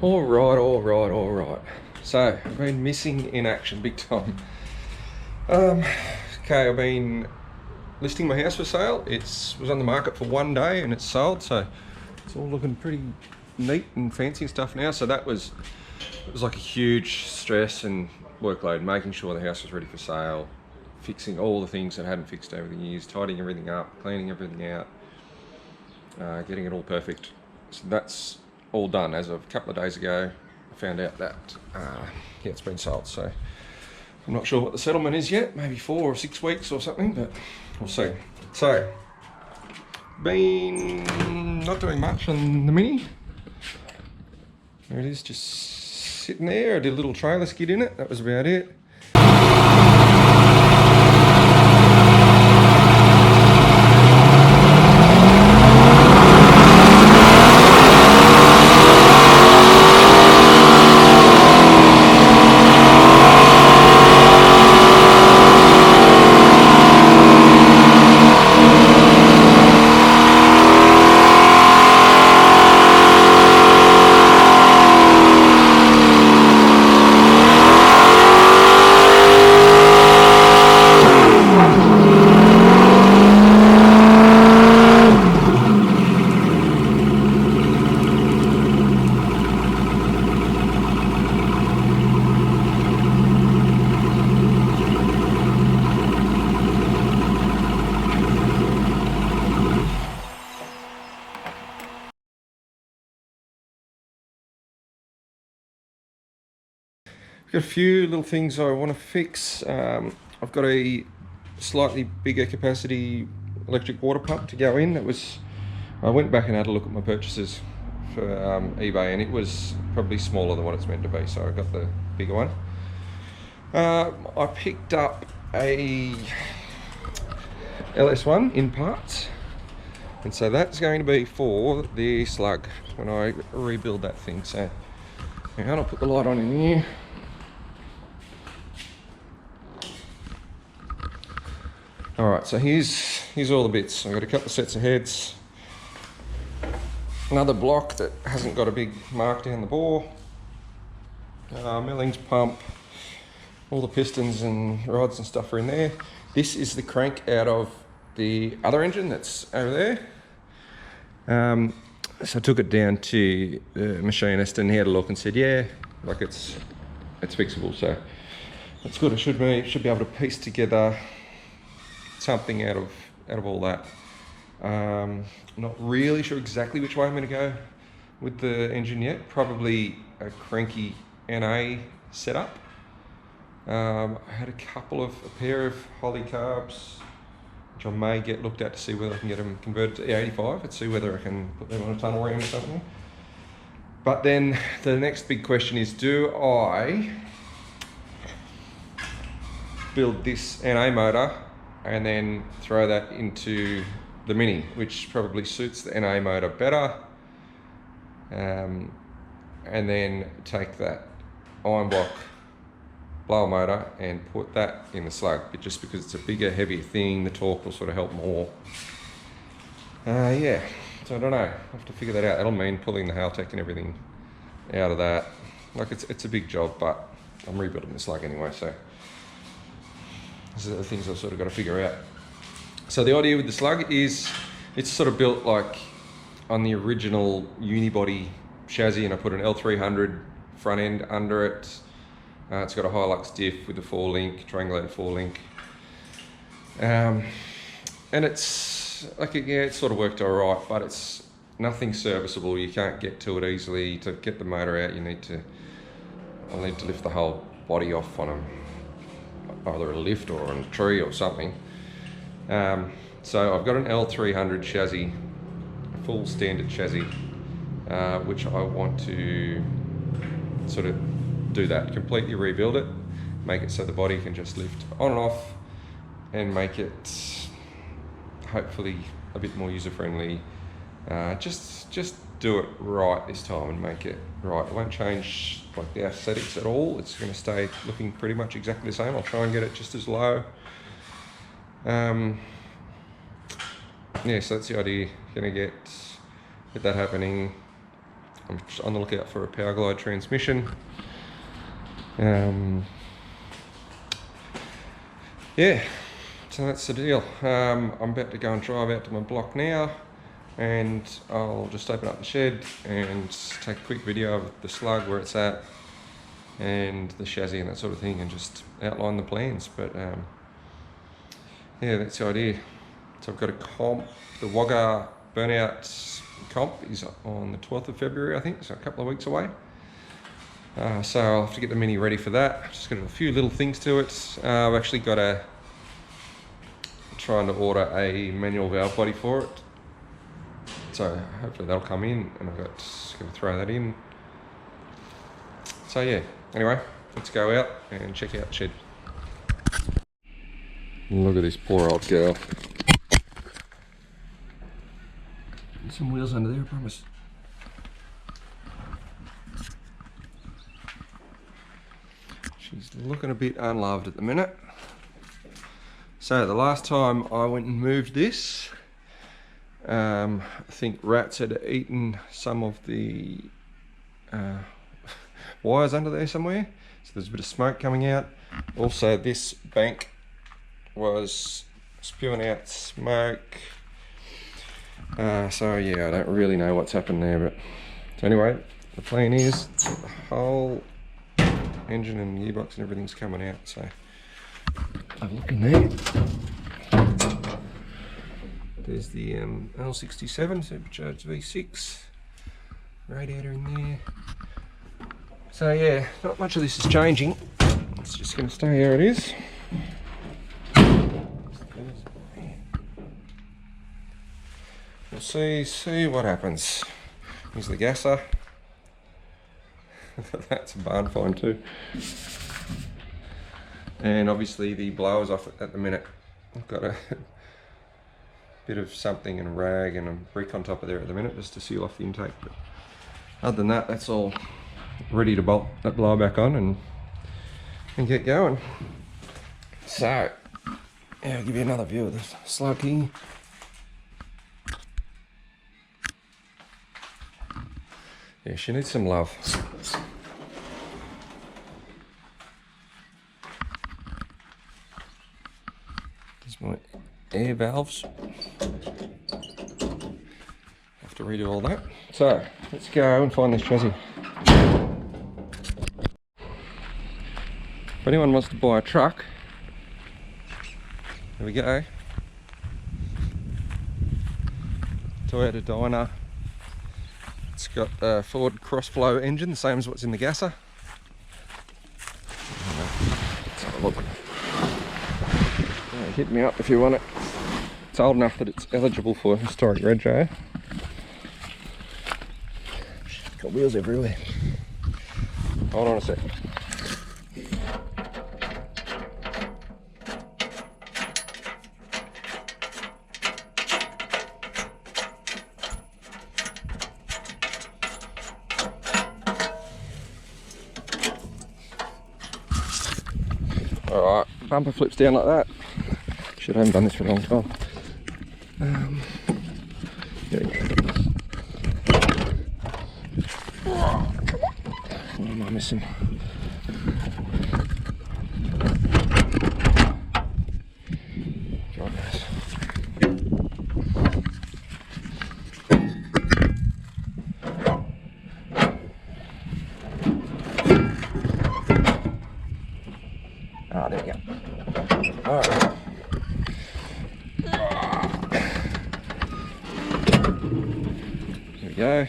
All right. So I've been missing in action big time. Okay, I've been listing my house for sale. It was on the market for 1 day and it's sold, so it's all looking pretty neat and fancy and stuff now. So it was like a huge stress and workload, making sure the house was ready for sale, fixing all the things that I hadn't fixed over the years, tidying everything up, cleaning everything out, getting it all perfect. So that's all done as of a couple of days ago. I found out that yeah, it's been sold, so I'm not sure what the settlement is yet, maybe 4 or 6 weeks or something, but we'll see. So, been not doing much on the Mini. There it is, just sitting there. I did a little trailer skid in it, that was about it. Got a few little things I want to fix. I've got a slightly bigger capacity electric water pump to go in. I went back and had a look at my purchases for eBay, and it was probably smaller than what it's meant to be, so I got the bigger one. I picked up a LS1 in parts, and so that's going to be for the SLUG when I rebuild that thing. So hang on, I'll put the light on in here. Alright, so here's all the bits. I've got a couple of sets of heads, another block that hasn't got a big mark down the bore, Millings pump, all the pistons and rods and stuff are in there. This is the crank out of the other engine that's over there. So I took it down to the machinist and he had a look and said, yeah, like it's fixable, so that's good. I should be able to piece together something out of all that. Not really sure exactly which way I'm going to go with the engine yet. Probably a cranky NA setup. I had a pair of Holly carbs, which I may get looked at to see whether I can get them converted to E85 and see whether I can put them on a tunnel ram or something. But then the next big question is, do I build this NA motor and then throw that into the Mini, which probably suits the NA motor better, and then take that iron block blower motor and put that in the SLUG, but just because it's a bigger, heavier thing, the torque will sort of help more. Yeah, so I don't know, I'll have to figure that out. That'll mean pulling the Haltech and everything out of that. Like it's a big job, but I'm rebuilding the SLUG anyway, so these are the things I've sort of got to figure out. So the idea with the SLUG is it's sort of built like on the original unibody chassis, and I put an L300 front end under it. It's got a Hilux diff with a 4-link, triangulated 4-link. And it's like, yeah, it sort of worked all right, but it's nothing serviceable. You can't get to it easily. To get the motor out, I'll need to lift the whole body off on either a lift or on a tree or something. So I've got an L300 chassis, a full standard chassis, which I want to sort of do that, completely rebuild it, make it so the body can just lift on and off, and make it hopefully a bit more user-friendly. Just do it right this time and make it right. It won't change like the aesthetics at all. It's going to stay looking pretty much exactly the same. I'll try and get it just as low. Yeah, so that's the idea. Gonna get that happening. I'm just on the lookout for a power glide transmission. Yeah, so that's the deal. I'm about to go and drive out to my block now, and I'll just open up the shed and take a quick video of the SLUG, where it's at, and the chassis and that sort of thing, and just outline the plans. But yeah, that's the idea. So I've got a comp, the Wagga burnout comp is on the 12th of February, I think, so a couple of weeks away. So I'll have to get the Mini ready for that. Just got a few little things to it. I've actually got trying to order a manual valve body for it. So hopefully that'll come in, and I've got to throw that in. So yeah, anyway, let's go out and check out the shed. Look at this poor old girl. Some wheels under there, I promise. She's looking a bit unloved at the minute. So the last time I went and moved this, I think rats had eaten some of the wires under there somewhere. So there's a bit of smoke coming out. Also, this bank was spewing out smoke. So yeah, I don't really know what's happened there, but so anyway, the plan is the whole engine and gearbox and everything's coming out. So have a look in there. There's the L67 supercharged V6 radiator in there. So yeah, not much of this is changing. It's just going to stay how it is. We'll see what happens. Here's the gasser. That's a barn find too. And obviously the blower's off at the minute. I've got a bit of something and a rag and a brick on top of there at the minute just to seal off the intake. But other than that, that's all ready to bolt that blower back on and get going. So, yeah, I'll give you another view of this SLUG here. Yeah, she needs some love. There's my air valves. Have to redo all that. So, let's go and find this chassis. If anyone wants to buy a truck, there we go. Toyota Dyna. It's got a Ford cross-flow engine, the same as what's in the gasser. Let's have a look. Yeah, hit me up if you want it. It's old enough that it's eligible for historic rego. Got wheels everywhere. Hold on a sec. Alright, bumper flips down like that. Shit, I haven't done this for a long time. There we go. Oh, come on. What am I missing? God knows. Ah, there we go. Alright. There we go.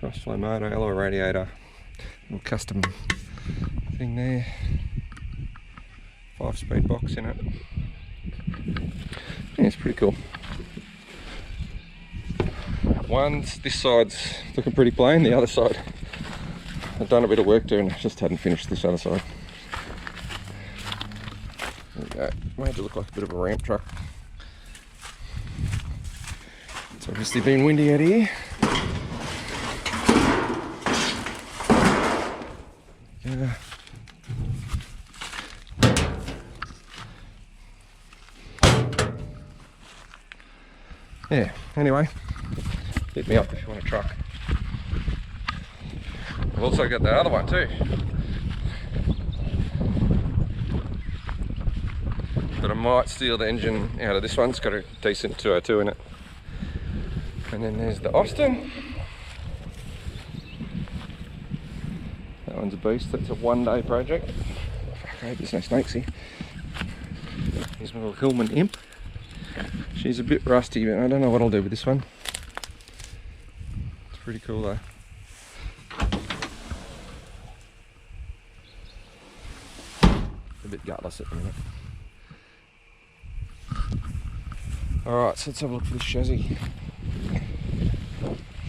Cross-flow motor, alloy radiator, little custom thing there. 5-speed box in it. Yeah, it's pretty cool. This side's looking pretty plain, the other side I've done a bit of work to and I just hadn't finished this other side. There we go. Made it look like a bit of a ramp truck. It's obviously been windy out here. Yeah. Yeah, anyway, hit me up if you want a truck. I've also got the other one too. But I might steal the engine out of this one. It's got a decent 202 in it. And then there's the Austin. That one's a beast. That's a 1-day project. Fuck, I hope there's no snakes here. Here's my little Hillman Imp. She's a bit rusty, but I don't know what I'll do with this one. It's pretty cool though. A bit gutless at the minute. Alright, so let's have a look for this chassis.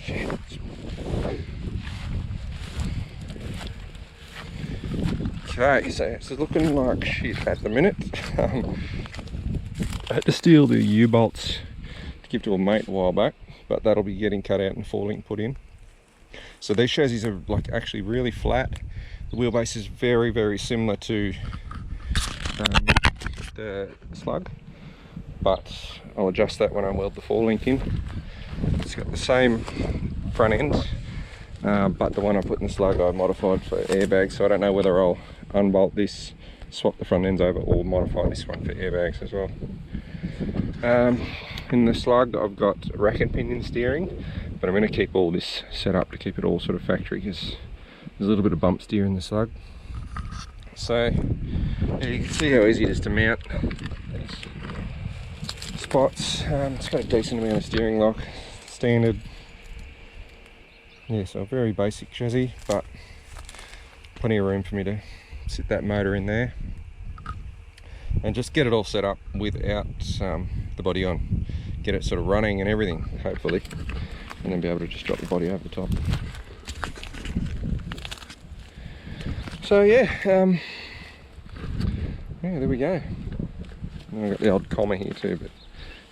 Shit. Okay, so it's looking like shit at the minute. I had to steal the U-bolts to give to a mate a while back, but that'll be getting cut out and falling put in. So these chassis are like actually really flat. The wheelbase is very, very similar to the SLUG, but I'll adjust that when I weld the forelink in. It's got the same front end, but the one I put in the SLUG I modified for airbags, so I don't know whether I'll unbolt this, swap the front ends over, or modify this one for airbags as well. In the SLUG I've got racket pinion steering, but I'm going to keep all this set up to keep it all sort of factory, because there's a little bit of bump steer in the SLUG. So yeah, you can see how easy it is to mount these spots. It's got a decent amount of steering lock, standard. Yeah, so a very basic chassis, but plenty of room for me to sit that motor in there and just get it all set up without the body on. Get it sort of running and everything, hopefully, and then be able to just drop the body over the top. So yeah, yeah, there we go. And I've got the old comma here too, but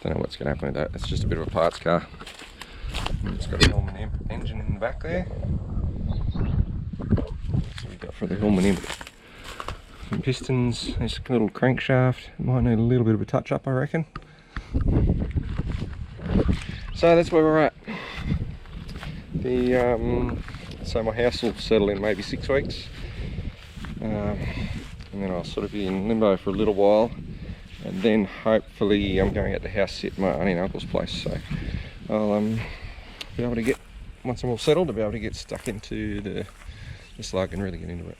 don't know what's going to happen with that. It's just a bit of a parts car. And it's got a Hillman engine in the back there. So we've got for the Hillman Imp. Some pistons, there's a little crankshaft. It might need a little bit of a touch up, I reckon. So that's where we're at. So my house will settle in maybe 6 weeks. And then I'll sort of be in limbo for a little while, and then hopefully I'm going out to house sit my auntie and uncle's place, so I'll be able to get, once I'm all settled, I'll be able to get stuck into the SLUG and really get into it.